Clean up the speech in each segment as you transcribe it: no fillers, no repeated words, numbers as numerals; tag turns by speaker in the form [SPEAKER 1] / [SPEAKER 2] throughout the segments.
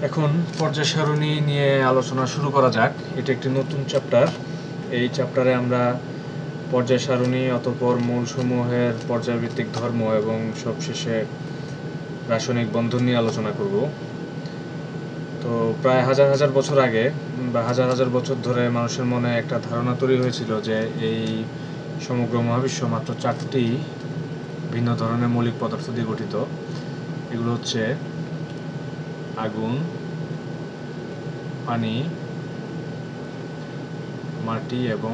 [SPEAKER 1] এখন পর্যায় সারণী নিয়ে আলোচনা শুরু করা যাক। এটা একটি নতুন চ্যাপ্টার। এই চ্যাপ্টারে আমরা পর্যায় সারণী, অতঃপর মৌলসমূহের পর্যায়ভিত্তিক ধর্ম এবং সবশেষে রাসায়নিক বন্ধন নিয়ে আলোচনা করব। তো প্রায় হাজার হাজার বছর আগে বা হাজার হাজার বছর ধরে মানুষের মনে একটা ধারণা তৈরি হয়েছিল যে এই সমগ্র মহাবিশ্ব মাত্র 4টি ভিন্ন ধরনের মৌলিক পদার্থ দিয়ে গঠিত। এগুলো হচ্ছে আগুন, পানি, মাটি এবং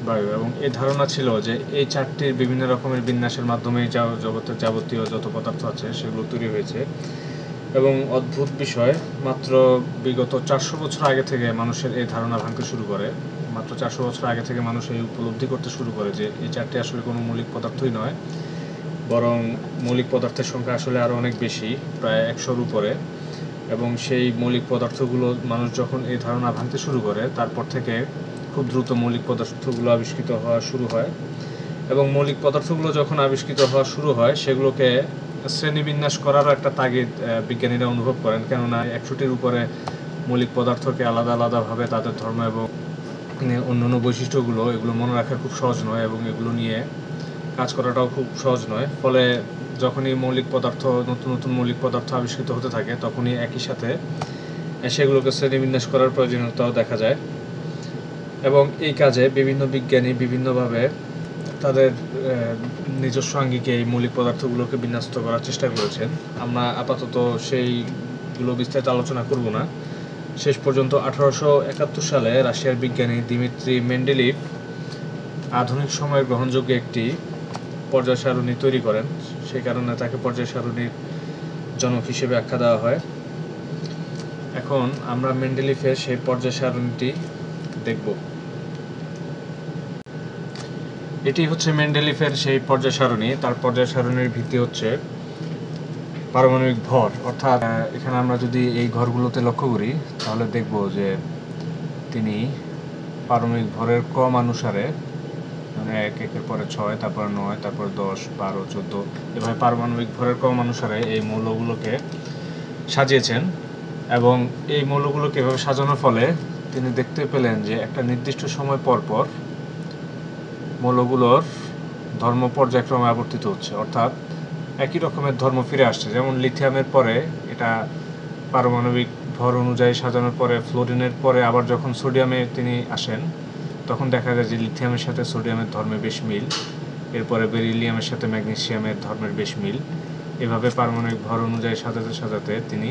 [SPEAKER 1] বায়ু। এবং এই ধারণা ছিল যে এই 4টির বিভিন্ন রকমের বিন্যাসের মাধ্যমে জগতের যাবতীয় যত পদার্থ আছে সেগুলো তৈরি হয়েছে। এবং অদ্ভুত বিষয়, মাত্র বিগত 400 বছর আগে থেকে মানুষের এই ধারণা ভাঙতে শুরু করে। মাত্র 400 বছর আগে থেকে মানুষ এই উপলব্ধি করতে শুরু করে যে এই 4টি আসলে কোনো মৌলিক পদার্থই নয়, বরং মৌলিক পদার্থের সংখ্যা আসলে আরও অনেক বেশি, প্রায় 100-র উপরে। এবং সেই মৌলিক পদার্থগুলো মানুষ যখন এই ধারণা ভাঙতে শুরু করে, তারপর থেকে খুব দ্রুত মৌলিক পদার্থগুলো আবিষ্কৃত হওয়া শুরু হয়। এবং মৌলিক পদার্থগুলো যখন আবিষ্কৃত হওয়া শুরু হয়, সেগুলোকে শ্রেণীবিন্যাস করারও একটা তাগিদ বিজ্ঞানীরা অনুভব করেন। কেননা 100-টির উপরে মৌলিক পদার্থকে আলাদা আলাদাভাবে তাদের ধর্ম এবং অন্যান্য বৈশিষ্ট্যগুলো এগুলো মনে রাখা খুব সহজ নয়, এবং এগুলো নিয়ে কাজ করাটাও খুব সহজ নয়। ফলে যখনই মৌলিক পদার্থ, নতুন নতুন মৌলিক পদার্থ আবিষ্কৃত হতে থাকে, তখনই একই সাথে সেগুলোকে শ্রেণীবিন্যাস করার প্রয়োজনীয়তাও দেখা যায়। এবং এই কাজে বিভিন্ন বিজ্ঞানী বিভিন্নভাবে তাদের নিজস্ব আঙ্গিকে এই মৌলিক পদার্থগুলোকে বিন্যস্ত করার চেষ্টা করেছেন। আমরা আপাতত সেইগুলো বিস্তারিত আলোচনা করব না। শেষ পর্যন্ত 1871 সালে রাশিয়ার বিজ্ঞানী দিমিত্রি মেন্ডেলিভ আধুনিক সময়ের গ্রহণযোগ্য একটি পর্যায় সারণী তৈরি করেন। সেই কারণে তাকে পর্যায় সারণীর জনক হিসেবে আখ্যা দেওয়া হয়। এখন আমরা মেন্ডেলিভের সেই পর্যায় সারণীটি দেখব। এটি হচ্ছে মেন্ডেলিভের সেই পর্যায় সারণী। তার পর্যায় সারণীর ভিত্তি হচ্ছে পারমাণবিক ভর। অর্থাৎ এখানে আমরা যদি এই ঘরগুলোতে লক্ষ্য করি, তাহলে দেখব যে তিনি পারমাণবিক ভরের ক্রম অনুসারে, মানে 1-1-এর পরে 6, তারপর 9, তারপর 10, 12, 14, এভাবে পারমাণবিক ভরের ক্রম অনুসারে এই মৌলগুলোকে সাজিয়েছেন। এবং এই মৌলগুলোকে এভাবে সাজানোর ফলে তিনি দেখতে পেলেন যে একটা নির্দিষ্ট সময় পর পর মৌলগুলোর ধর্ম পর্যায়ক্রমে আবর্তিত হচ্ছে, অর্থাৎ একই রকমের ধর্ম ফিরে আসছে। যেমন লিথিয়ামের পরে এটা পারমাণবিক ভর অনুযায়ী সাজানোর পরে, ফ্লোরিনের পরে আবার যখন সোডিয়ামে তিনি আসেন, তখন দেখা যায় যে লিথিয়ামের সাথে সোডিয়ামের ধর্মে বেশ মিল, এরপরে বেরিলিয়ামের সাথে ম্যাগনেসিয়ামের ধর্মের বেশ মিল। এভাবে পারমাণবিক ভর অনুযায়ী সাজাতে সাজাতে তিনি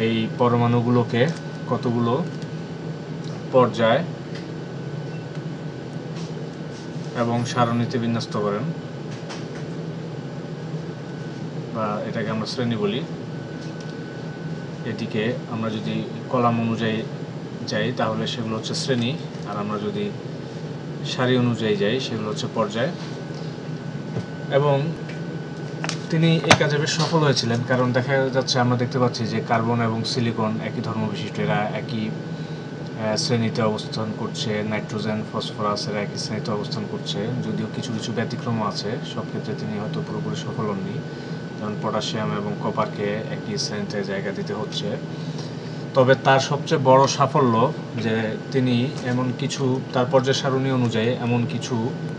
[SPEAKER 1] এই পরমাণুগুলোকে কতগুলো পর্যায় এবং সারণীতে বিন্যস্ত করেন, বা এটাকে আমরা শ্রেণী বলি। এটিকে আমরা যদি কলাম অনুযায়ী যাই তাহলে সেগুলো হচ্ছে শ্রেণী, আর আমরা যদি সারি অনুযায়ী যাই সেগুলো হচ্ছে পর্যায়। এবং তিনি এই কাজে বেশ সফল হয়েছিলেন, কারণ দেখা যাচ্ছে, আমরা দেখতে পাচ্ছি যে কার্বন এবং সিলিকন একই ধর্ম বিশিষ্ট, এরা একই শ্রেণীতে অবস্থান করছে। নাইট্রোজেন, ফসফরাস এরা একই শ্রেণীতে অবস্থান করছে, যদিও কিছু কিছু ব্যতিক্রম আছে। সব ক্ষেত্রে তিনি হয়তো পুরোপুরি সফল হননি, যেমন পটাশিয়াম এবং কপারকে একই শ্রেণীতে জায়গা দিতে হচ্ছে। তবে তার সবচেয়ে বড় সাফল্য যে তিনি এমন কিছু, তার পর্যায় সারণী অনুযায়ী এমন কিছু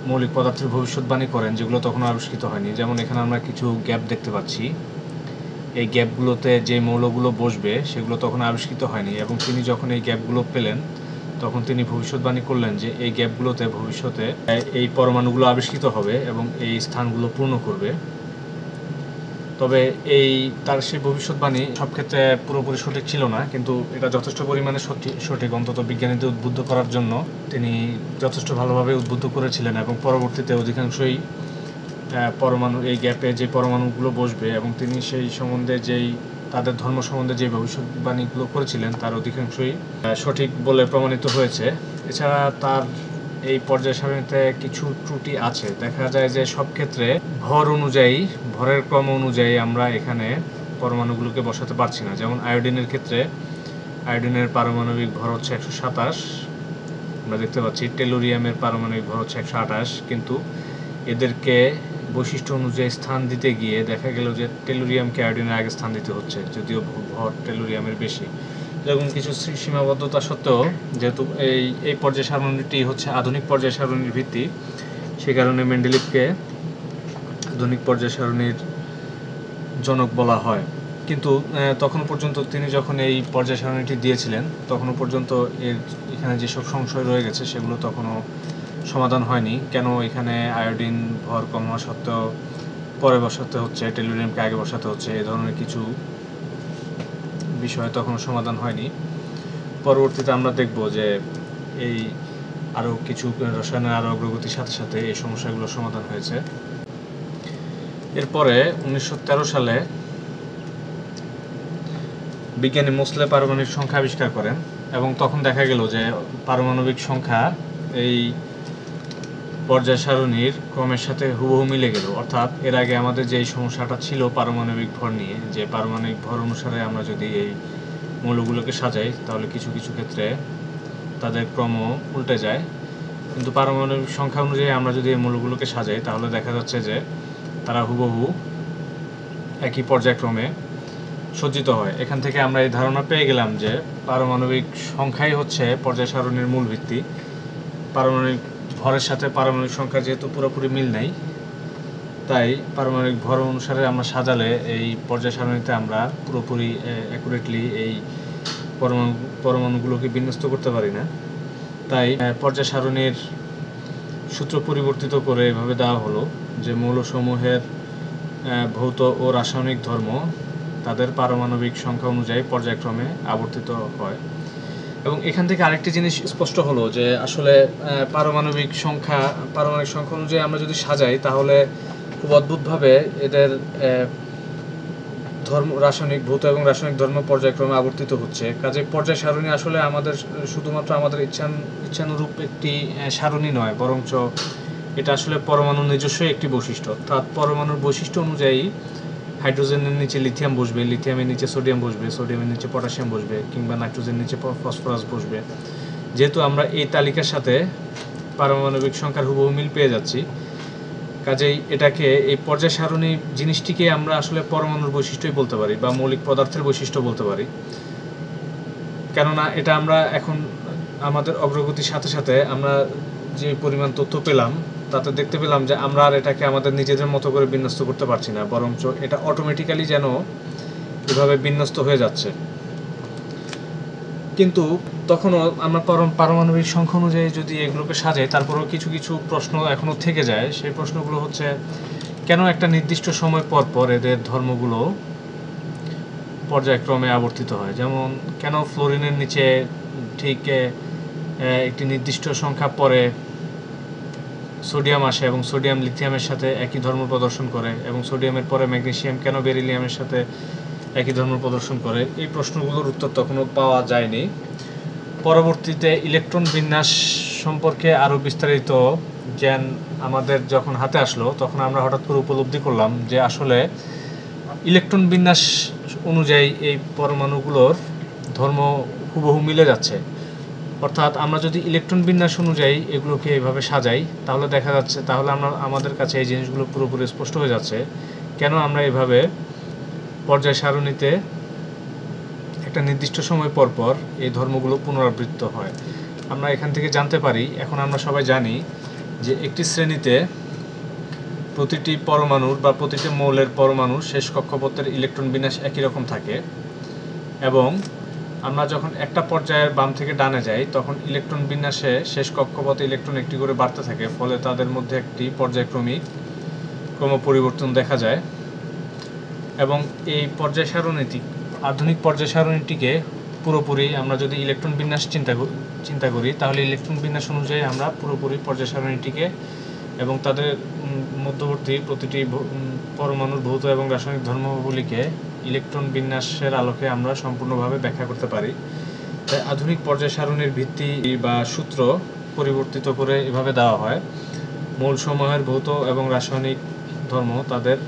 [SPEAKER 1] মৌলিক পদার্থের ভবিষ্যৎবাণী করেন যেগুলো তখনও আবিষ্কৃত হয়নি। যেমন এখানে আমরা কিছু গ্যাপ দেখতে পাচ্ছি। এই গ্যাপগুলোতে যে মৌলগুলো বসবে সেগুলো তখন আবিষ্কৃত হয়নি, এবং তিনি যখন এই গ্যাপগুলো পেলেন, তখন তিনি ভবিষ্যৎবাণী করলেন যে এই গ্যাপগুলোতে ভবিষ্যতে এই পরমাণুগুলো আবিষ্কৃত হবে এবং এই স্থানগুলো পূর্ণ করবে। তবে তার সেই ভবিষ্যৎবাণী সব ক্ষেত্রে পুরোপুরি সঠিক ছিল না, কিন্তু এটা যথেষ্ট পরিমাণে সঠিক, অন্তত বিজ্ঞানীদের উদ্বুদ্ধ করার জন্য তিনি যথেষ্ট ভালোভাবে উদ্বুদ্ধ করেছিলেন। এবং পরবর্তীতে অধিকাংশই পরমাণু, এই গ্যাপে যে পরমাণুগুলো বসবে, এবং তিনি সেই সম্বন্ধে তাদের ধর্ম সম্বন্ধে যে ভবিষ্যৎবাণীগুলো করেছিলেন তার অধিকাংশই সঠিক বলে প্রমাণিত হয়েছে। এছাড়া তার এই পর্যায় সারণীতে কিছু ত্রুটি আছে। দেখা যায় যে সব ক্ষেত্রে ভরের ক্রম অনুযায়ী আমরা এখানে পরমাণুগুলোকে বসাতে পারছি না। যেমন আয়োডিনের ক্ষেত্রে, আয়োডিনের পারমাণবিক ভর হচ্ছে 127, আমরা দেখতে পাচ্ছি। টেলুরিয়ামের পারমাণবিক ভর হচ্ছে 128, কিন্তু এদেরকে বৈশিষ্ট্য অনুযায়ী স্থান দিতে গিয়ে দেখা গেল যে টেলুরিয়ামকে আয়োডিনের আগে স্থান দিতে হচ্ছে, যদিও ভর টেলুরিয়ামের বেশি। এরকম কিছু সীমাবদ্ধতা সত্ত্বেও যেহেতু এই পর্যায় সারণীটি হচ্ছে আধুনিক পর্যায় সারণীর ভিত্তি, সে কারণে মেন্ডেলিভকে আধুনিক পর্যায় সারণীর জনক বলা হয়। কিন্তু তখন পর্যন্ত তিনি যখন এই পর্যায় সারণীটি দিয়েছিলেন তখনও পর্যন্ত এখানে যেসব সংশয় রয়ে গেছে সেগুলো তখনও সমাধান হয়নি। কেন এখানে আয়োডিন ভর কম হওয়া সত্ত্বেও পরে বসাতে হচ্ছে, টেলুরিয়ামকে আগে বসাতে হচ্ছে, এই ধরনের কিছু বিষয় তখনও সমাধান হয়নি। পরবর্তীতে আমরা দেখব যে এই আরও কিছু রসায়নের আরও অগ্রগতির সাথে সাথে এই সমস্যাগুলো সমাধান হয়েছে। এরপরে 1913 সালে বিজ্ঞানী মোসলে পারমাণবিক সংখ্যা আবিষ্কার করেন এবং তখন দেখা গেল যে পারমাণবিক সংখ্যা এই পর্যায় সারণীর ক্রমের সাথে হুবহু মিলে গেল। অর্থাৎ এর আগে আমাদের যে সমস্যাটা ছিল পারমাণবিক ভর নিয়ে, যে পারমাণবিক ভর অনুসারে আমরা যদি এই মৌলগুলোকে সাজাই তাহলে কিছু কিছু ক্ষেত্রে তাদের ক্রম উল্টে যায়, কিন্তু পারমাণবিক সংখ্যা অনুযায়ী আমরা যদি এই মৌলগুলোকে সাজাই তাহলে দেখা যাচ্ছে যে তারা হুবহু একই পর্যায়ক্রমে সজ্জিত হয়। এখান থেকে আমরা এই ধারণা পেয়ে গেলাম যে পারমাণবিক সংখ্যাই হচ্ছে পর্যায় সারণীর মূল ভিত্তি। পারমাণবিক ভরের সাথে পারমাণবিক সংখ্যা যেহেতু পুরোপুরি মিল নেই, তাই পারমাণবিক ভর অনুসারে আমরা সাজালে এই পর্যায় সারণীতে আমরা পুরোপুরি অ্যাকুরেটলি এই পরমাণুগুলোকে বিন্যস্ত করতে পারি না। তাই পর্যায় সারণীর সূত্র পরিবর্তিত করে এভাবে দেওয়া হলো যে মৌলসমূহের ভৌত ও রাসায়নিক ধর্ম তাদের পারমাণবিক সংখ্যা অনুযায়ী পর্যায়ক্রমে আবর্তিত হয়। এবং এখান থেকে আরেকটি জিনিস স্পষ্ট হলো যে আসলে পারমাণবিক সংখ্যা অনুযায়ী আমরা যদি সাজাই তাহলে খুব অদ্ভুতভাবে এদের রাসায়নিক ভৌত এবং রাসায়নিক ধর্ম পর্যায়ক্রমে আবর্তিত হচ্ছে। কাজে পর্যায় সারণী আসলে আমাদের শুধুমাত্র আমাদের ইচ্ছানুরূপ একটি সারণী নয়, বরঞ্চ এটা আসলে পরমাণুর নিজস্ব একটি বৈশিষ্ট্য। অর্থাৎ পরমাণুর বৈশিষ্ট্য অনুযায়ী হাইড্রোজেনের নিচে লিথিয়াম বসবে, লিথিয়ামের নিচে সোডিয়াম বসবে, সোডিয়ামের নিচে পটাশিয়াম বসবে, কিংবা নাইট্রোজেনের নিচে ফসফরাস বসবে। যেহেতু আমরা এই তালিকার সাথে পারমাণবিক সংখ্যার হুবহু মিল পেয়ে যাচ্ছি, কাজেই এটাকে এই পর্যায় সারণী জিনিসটিকে আমরা আসলে পরমাণুর বৈশিষ্ট্যই বলতে পারি বা মৌলিক পদার্থের বৈশিষ্ট্য বলতে পারি। কেননা এটা আমরা এখন আমাদের অগ্রগতির সাথে সাথে আমরা যে পরিমাণ তথ্য পেলাম তাতে দেখতে পেলাম যে আমরা আর এটাকে আমাদের নিজেদের মতো করে বিন্যস্ত করতে পারছি না, বরঞ্চ এটা অটোমেটিক্যালি যেন এভাবে বিন্যস্ত হয়ে যাচ্ছে। কিন্তু তখনও আমরা পারমাণবিক সংখ্যা অনুযায়ী যদি এগুলোকে সাজাই তারপরেও কিছু কিছু প্রশ্ন এখনও থেকে যায়। সেই প্রশ্নগুলো হচ্ছে, কেন একটা নির্দিষ্ট সময় পর পর এদের ধর্মগুলো পর্যায়ক্রমে আবর্তিত হয়? যেমন কেন ফ্লোরিনের নিচে ঠিক একটি নির্দিষ্ট সংখ্যা পরে সোডিয়াম আসে এবং সোডিয়াম লিথিয়ামের সাথে একই ধর্ম প্রদর্শন করে, এবং সোডিয়ামের পরে ম্যাগনেসিয়াম কেন বেরিলিয়ামের সাথে একই ধর্ম প্রদর্শন করে? এই প্রশ্নগুলোর উত্তর তখনও পাওয়া যায়নি। পরবর্তীতে ইলেকট্রন বিন্যাস সম্পর্কে আরও বিস্তারিত জ্ঞান আমাদের যখন হাতে আসলো তখন আমরা হঠাৎ করে উপলব্ধি করলাম যে আসলে ইলেকট্রন বিন্যাস অনুযায়ী এই পরমাণুগুলোর ধর্ম হুবহু মিলে যাচ্ছে। অর্থাৎ আমরা যদি ইলেকট্রন বিন্যাস অনুযায়ী এগুলোকে এইভাবে সাজাই তাহলে দেখা যাচ্ছে, তাহলে আমাদের কাছে এই জিনিসগুলো পুরোপুরি স্পষ্ট হয়ে যাচ্ছে কেন আমরা এভাবে পর্যায় সারণীতে একটা নির্দিষ্ট সময় পর পর এই ধর্মগুলো পুনরাবৃত্ত হয়। আমরা এখান থেকে জানতে পারি, এখন আমরা সবাই জানি যে একটি শ্রেণীতে প্রতিটি পরমাণুর বা প্রতিটি মৌলের পরমাণুর শেষ কক্ষপথের ইলেকট্রন বিন্যাস একই রকম থাকে, এবং আমরা যখন একটা পর্যায়ের বাম থেকে ডানে যাই তখন ইলেকট্রন বিন্যাসে শেষ কক্ষপথে ইলেকট্রন একটি করে বাড়তে থাকে, ফলে তাদের মধ্যে একটি পর্যায়ক্রমিক ক্রম পরিবর্তন দেখা যায়। এবং এই পর্যায় সারণীটি আধুনিক পর্যায় সারণীটিকে পুরোপুরি আমরা যদি ইলেকট্রন বিন্যাস চিন্তা করি তাহলে ইলেকট্রন বিন্যাস অনুযায়ী আমরা পুরোপুরি পর্যায় সারণীটিকে এবং তাদের মধ্যবর্তী প্রতিটি পরমাণুর ভৌত এবং রাসায়নিক ধর্মগুলিকে ইলেকট্রন বিন্যাসের আলোকে আমরা সম্পূর্ণভাবে ব্যাখ্যা করতে পারি। তাই আধুনিক পর্যায় সারণীর ভিত্তি বা সূত্র পরিবর্তিত করে এভাবে দেওয়া হয়: মৌলসমূহের ভৌত এবং রাসায়নিক ধর্ম তাদের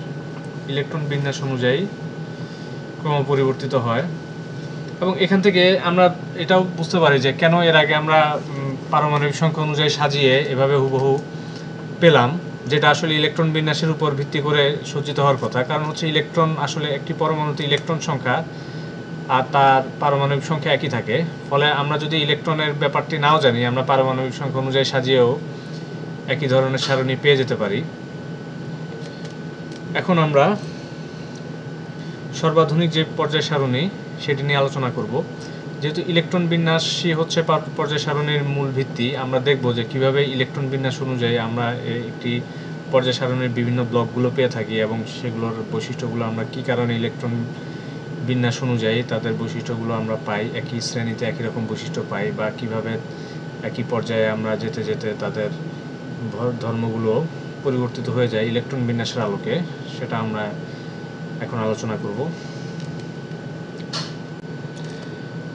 [SPEAKER 1] ইলেকট্রন বিন্যাস অনুযায়ী ক্রম পরিবর্তিত হয়। এবং এখান থেকে আমরা এটাও বুঝতে পারি যে কেন এর আগে আমরা পারমাণবিক সংখ্যা অনুযায়ী সাজিয়ে এভাবে হুবহু পেলাম, যেটা আসলে ইলেকট্রন বিন্যাসের উপর ভিত্তি করে সজ্জিত হওয়ার কথা। কারণ হচ্ছে ইলেকট্রন আসলে একটি পরমাণুতে ইলেকট্রন সংখ্যা আর তার পারমাণবিক সংখ্যা একই থাকে। ফলে আমরা যদি ইলেকট্রনের ব্যাপারটি নাও জানি, আমরা পারমাণবিক সংখ্যা অনুযায়ী সাজিয়েও একই ধরনের সারণী পেয়ে যেতে পারি। এখন আমরা সর্বাধুনিক যে পর্যায় সারণী সেটি নিয়ে আলোচনা করব। যেহেতু ইলেকট্রন বিন্যাসই হচ্ছে পর্যায় সারণীর মূল ভিত্তি, আমরা দেখব যে কিভাবে ইলেকট্রন বিন্যাস অনুযায়ী আমরা একটি পর্যায় সারণীর বিভিন্ন ব্লকগুলো পেয়ে থাকি এবং সেগুলোর বৈশিষ্ট্যগুলো আমরা কী কারণে ইলেকট্রন বিন্যাস অনুযায়ী তাদের বৈশিষ্ট্যগুলো আমরা পাই, একই শ্রেণীতে একই রকম বৈশিষ্ট্য পাই, বা কিভাবে একই পর্যায়ে আমরা যেতে যেতে তাদের ধর্মগুলো পরিবর্তিত হয়ে যায় ইলেকট্রন বিন্যাসের আলোকে, সেটা আমরা এখন আলোচনা করব।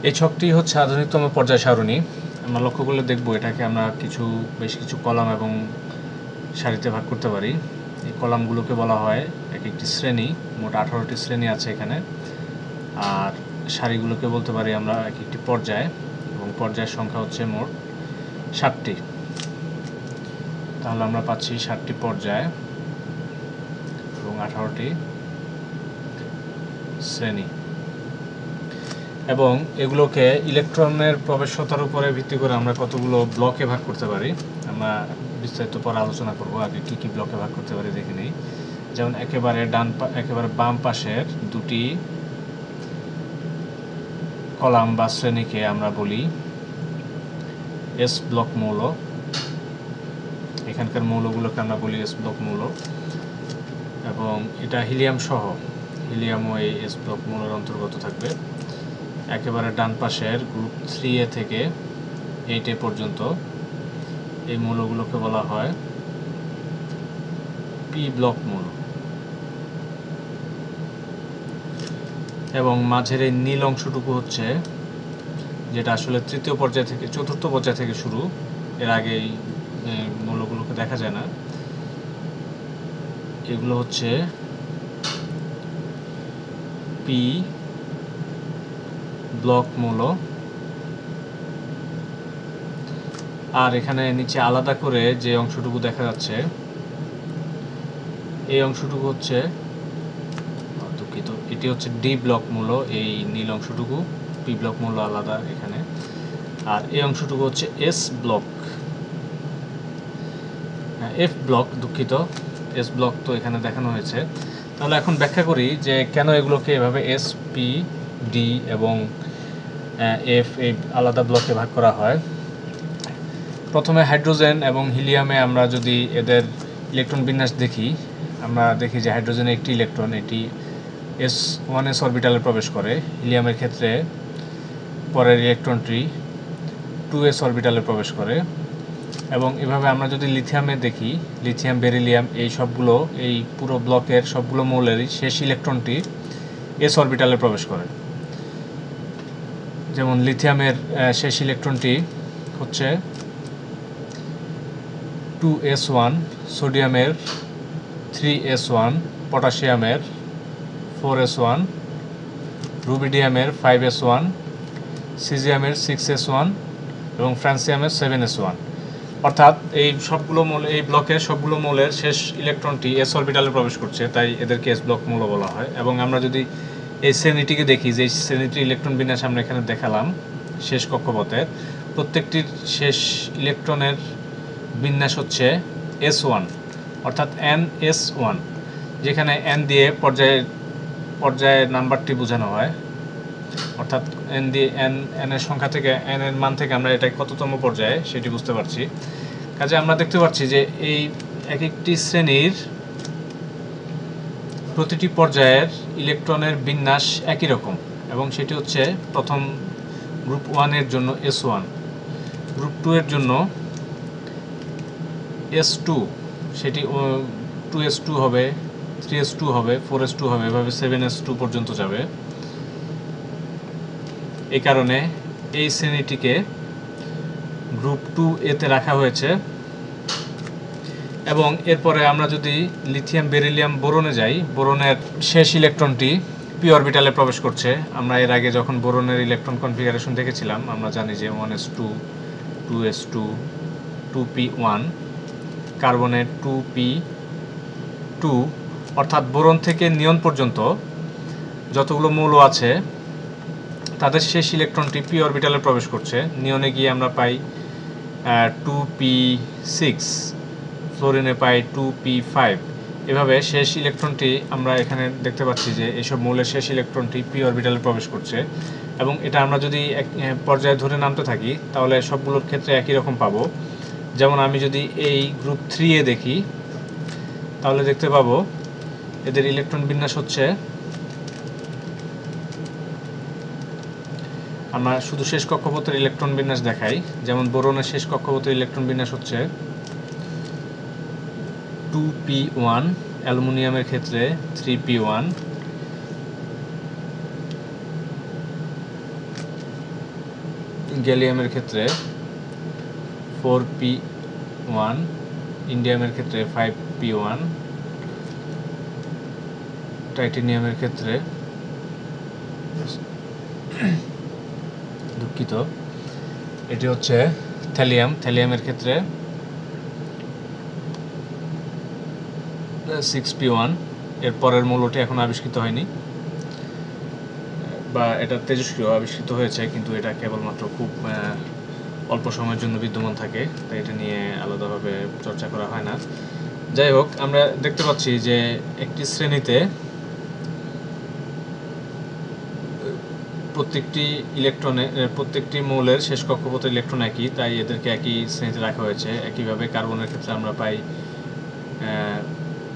[SPEAKER 1] এই ছকটি হচ্ছে আধুনিকতম পর্যায় সারণী। আমরা লক্ষ্য করলে দেখব এটাকে আমরা বেশ কিছু কলাম এবং সারিতে ভাগ করতে পারি। এই কলামগুলোকে বলা হয় এক একটি শ্রেণী, মোট 18টি শ্রেণী আছে এখানে। আর সারিগুলোকে বলতে পারি আমরা এক একটি পর্যায়, এবং পর্যায়ের সংখ্যা হচ্ছে মোট 7টি। তাহলে আমরা পাচ্ছি 7টি পর্যায় এবং 18টি শ্রেণী, এবং এগুলোকে ইলেকট্রনের প্রবেশতার উপরে ভিত্তি করে আমরা কতগুলো ব্লকে ভাগ করতে পারি আমরা বিস্তারিত পরে আলোচনা করব। আগে কী কী ব্লকে ভাগ করতে পারি দেখে নিই। যেমন একেবারে বাম পাশের দুটি কলাম বা শ্রেণীকে আমরা বলি এস ব্লক মৌল। এখানকার মৌলগুলোকে আমরা বলি এস ব্লক মৌল, এবং এটা হিলিয়াম সহ, হিলিয়ামও এই এস ব্লক মৌলের অন্তর্গত থাকবে। একেবারে ডান পাশের গ্রুপ 3A থেকে 8A পর্যন্ত এই মৌলগুলোকে বলা হয় পি ব্লক মৌল, এবং মাঝের এই নীল অংশটুকু হচ্ছে, যেটা আসলে তৃতীয় পর্যায় থেকে চতুর্থ পর্যায় থেকে শুরু, এর আগে এই মৌলগুলোকে দেখা যায় না। এগুলো হচ্ছে পি ব্লক মৌল। আর এখানে নিচে আলাদা করে যে অংশটুকু দেখা যাচ্ছে, এই অংশটুকু হচ্ছে, দুঃখিত, এটি হচ্ছে ডি ব্লক মৌল। এই নীল অংশটুকু পি ব্লক মৌল আলাদা এখানে। আর এই অংশটুকু হচ্ছে এস ব্লক, এফ ব্লক, দুঃখিত, এস ব্লক তো এখানে দেখানো হয়েছে। তাহলে এখন ব্যাখ্যা করি যে কেন এগুলোকে এভাবে এস, পি, ডি এবং এফ এই আলাদা ব্লকে ভাগ করা হয়। প্রথমে হাইড্রোজেন এবং হিলিয়ামে আমরা যদি এদের ইলেকট্রন বিন্যাস দেখি, আমরা দেখি যে হাইড্রোজেনে একটি ইলেকট্রন, এটি S1s অরবিটালে প্রবেশ করে। হিলিয়ামের ক্ষেত্রে পরের ইলেকট্রনটি 2s অরবিটালে প্রবেশ করে। এবং এভাবে আমরা যদি লিথিয়ামে দেখি, লিথিয়াম, বেরিলিয়াম, এই পুরো ব্লকের সবগুলো মৌলেরই শেষ ইলেকট্রনটি s অরবিটালে প্রবেশ করে। যেমন লিথিয়ামের শেষ ইলেকট্রনটি হচ্ছে 2s1, সোডিয়ামের 3s1, পটাশিয়ামের 4s1, রুবিডিয়ামের 5s1, সিজিয়ামের 6s1 এবং ফ্রান্সিয়ামের 7s1। অর্থাৎ এই ব্লকের সবগুলো মৌলের শেষ ইলেকট্রনটি s অরবিটালে প্রবেশ করছে, তাই এদেরকে s ব্লক মৌল বলা হয়। এবং আমরা যদি এই শ্রেণীটিকে দেখি, যে শ্রেণীটির ইলেকট্রন বিন্যাস আমরা এখানে দেখালাম শেষ কক্ষপথের, প্রত্যেকটির শেষ ইলেকট্রনের বিন্যাস হচ্ছে s1, অর্থাৎ ns1, যেখানে n দিয়ে পর্যায়ের নাম্বারটি বোঝানো হয়। অর্থাৎ n দিয়ে n এর সংখ্যা থেকে, n এর মান থেকে আমরা এটা কততম পর্যায়ে সেটি বুঝতে পারছি। কাজে আমরা দেখতে পাচ্ছি যে এই এক একটি শ্রেণীর প্রতিটি পর্যায়ের ইলেকট্রনের বিন্যাস একই রকম, এবং সেটি হচ্ছে প্রথম গ্রুপ 1 এর জন্য s1, গ্রুপ 2 এর জন্য s2, সেটি 2s2 হবে, 3s2 হবে, 4s2 হবে, এভাবে 7s2 পর্যন্ত যাবে। এই কারণে এই শ্রেণীটিকে গ্রুপ 2A-তে রাখা হয়েছে। এবং এরপরে আমরা যদি লিথিয়াম, বেরিলিয়াম, বোরনে যাই, বোরনের শেষ ইলেকট্রনটি পি অরবিটালে প্রবেশ করছে। আমরা এর আগে যখন বোরনের ইলেকট্রন কনফিগারেশন দেখেছিলাম, আমরা জানি যে 1s2, 2s2, 2p1, কার্বনে 2p2, অর্থাৎ বোরন থেকে নিয়ন পর্যন্ত যতগুলো মৌল আছে তাদের শেষ ইলেকট্রনটি পি অরবিটালে প্রবেশ করছে। নিয়নে গিয়ে আমরা পাই 2p6, ফ্লোরিনে পাই 2p5। এভাবে শেষ ইলেকট্রনটি আমরা এখানে দেখতে পাচ্ছি যে এইসব মৌলের শেষ ইলেকট্রনটি পি অরবিটালে প্রবেশ করছে, এবং এটা আমরা যদি পর্যায়ে ধরে নামতে থাকি তাহলে সবগুলোর ক্ষেত্রে একই রকম পাবো। যেমন আমি যদি এই গ্রুপ 3 এ দেখি তাহলে দেখতে পাবো এদের ইলেকট্রন বিন্যাস হচ্ছে, আমরা শুধু শেষ কক্ষপথের ইলেকট্রন বিন্যাস দেখাই। যেমন বোরনের শেষ কক্ষপথের ইলেকট্রন বিন্যাস হচ্ছে 2p1, অ্যালুমিনিয়ামের ক্ষেত্রে 3p1, গ্যালিয়ামের ক্ষেত্রে 4p1, ইন্ডিয়ামের ক্ষেত্রে 5p1, টাইটেনিয়ামের ক্ষেত্রে দুঃখিত এটি হচ্ছে থ্যালিয়ামের ক্ষেত্রে 6p1। এর পরের মৌলটি এখন আবিষ্কৃত হয়নি, বা এটা তেজস্ক্রিয় আবিষ্কৃত হয়েছে, কিন্তু এটা কেবলমাত্র খুব অল্প সময়ের জন্য বিদ্যমান থাকে, তাই এটা নিয়ে আলাদাভাবে চর্চা করা হয় না। যাই হোক, আমরা দেখতে পাচ্ছি যে একটি শ্রেণীতে প্রত্যেকটি মৌলের শেষ কক্ষপথের ইলেকট্রন একই, তাই এদেরকে একই শ্রেণীতে রাখা হয়েছে। একইভাবে কার্বনের ক্ষেত্রে আমরা পাই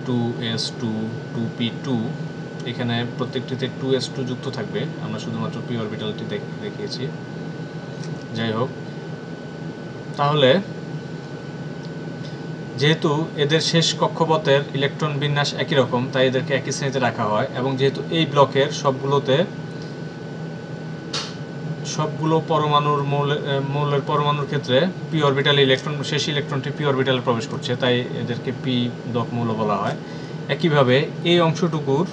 [SPEAKER 1] 2s2, 2p2। এখানে প্রত্যেকটিতে 2s2 যুক্ত থাকবে, আমরা শুধুমাত্র পি অরবিটালটি দেখিয়েছি। যাই হোক, তাহলে যেহেতু এদের শেষ কক্ষপথের ইলেকট্রন বিন্যাস একই রকম, তাই এদেরকে একই শ্রেণীতে রাখা হয়, এবং যেহেতু এই ব্লকের সবগুলো মৌলের পরমাণুর ক্ষেত্রে পি অরবিটালে শেষ ইলেকট্রনটি পি অরবিটালে প্রবেশ করছে, তাই এদেরকে পি ব্লক মৌল বলা হয়। একইভাবে এই অংশটুকুর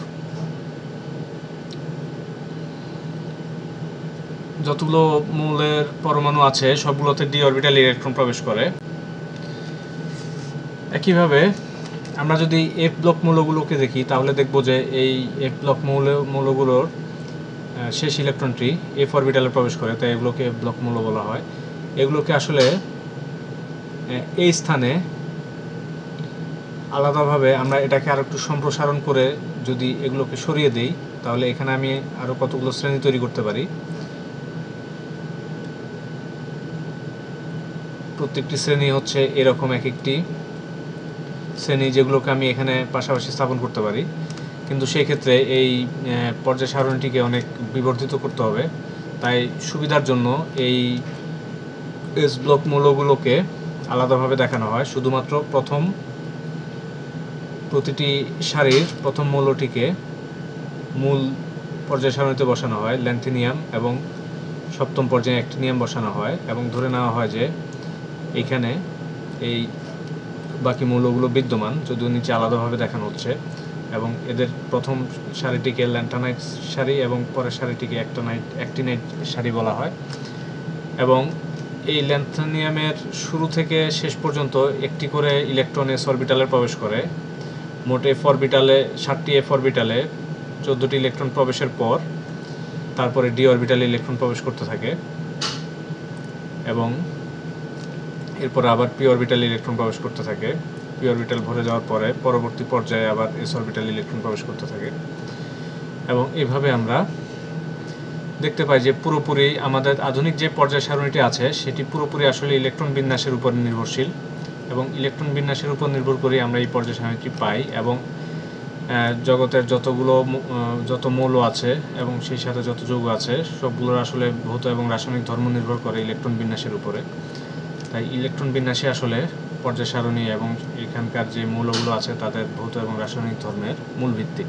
[SPEAKER 1] যতগুলো মৌলের পরমাণু আছে সবগুলোতে ডি অরবিটালে ইলেকট্রন প্রবেশ করে। একইভাবে আমরা যদি এফ ব্লক মৌলগুলোকে দেখি তাহলে দেখব যে এই এফ ব্লক মৌলগুলোর শেষ ইলেকট্রনটি এফ অরবিটালে প্রবেশ করে, তাই এগুলোকে এফ ব্লক মৌল বলা হয়। এগুলোকে আসলে এই স্থানে আলাদাভাবে আমরা এটাকে আরো একটু সম্প্রসারণ করে যদি এগুলোকে সরিয়ে দেই তাহলে এখানে আমি আরো কতগুলো শ্রেণী তৈরি করতে পারি। প্রত্যেকটি শ্রেণী হচ্ছে এরকম এক একটি শ্রেণী, যেগুলোকে আমি এখানে পাশাপাশি স্থাপন করতে পারি, কিন্তু সেই ক্ষেত্রে এই পর্যায় সারণীটিকে অনেক বিবর্ধিত করতে হবে। তাই সুবিধার জন্য এই এস ব্লক মৌলগুলোকে আলাদাভাবে দেখানো হয়। শুধুমাত্র প্রতিটি সারির প্রথম মৌলটিকে মূল পর্যায় সারণীতে বসানো হয়, ল্যান্থিনিয়াম, এবং সপ্তম পর্যায়ে অ্যাক্টিনিয়াম বসানো হয়, এবং ধরে নেওয়া হয় যে এখানে এই বাকি মৌলগুলো বিদ্যমান, যদিও নিচে আলাদাভাবে দেখানো হচ্ছে, এবং এদের প্রথম সারিটিকে ল্যান্টানাইট সারি এবং পরের সারিটিকে অ্যাক্টিনাইট সারি বলা হয়। এবং এই ল্যান্থানিয়ামের শুরু থেকে শেষ পর্যন্ত একটি করে ইলেকট্রন এস অরবিটালে প্রবেশ করে। মোট এফ অরবিটালে 7টি এফ অরবিটালে 14টি ইলেকট্রন প্রবেশের পর তারপরে ডি অরবিটালে ইলেকট্রন প্রবেশ করতে থাকে, এবং এরপর আবার পি অরবিটালে ইলেকট্রন প্রবেশ করতে থাকে। পি অরবিটাল ভরে যাওয়ার পরে পরবর্তী পর্যায়ে আবার এস অরবিটালে ইলেকট্রন প্রবেশ করতে থাকে, এবং এইভাবে আমরা দেখতে পাই যে পুরোপুরি আমাদের আধুনিক যে পর্যায় সারণীটি আছে সেটি পুরোপুরি আসলে ইলেকট্রন বিন্যাসের উপর নির্ভরশীল, এবং ইলেকট্রন বিন্যাসের উপর নির্ভর করে আমরা এই পর্যায় সারণীটি পাই। এবং জগতের যত মৌল আছে এবং সেই সাথে যত যৌগ আছে সবগুলোর আসলে ভৌত এবং রাসায়নিক ধর্ম নির্ভর করে ইলেকট্রন বিন্যাসের উপরে। তাই ইলেকট্রন বিন্যাসে আসলে পর্যায় সারণী এবং এখানকার যে মৌলগুলো আছে তাদের ভৌত এবং রাসায়নিক ধর্মের মূল ভিত্তি।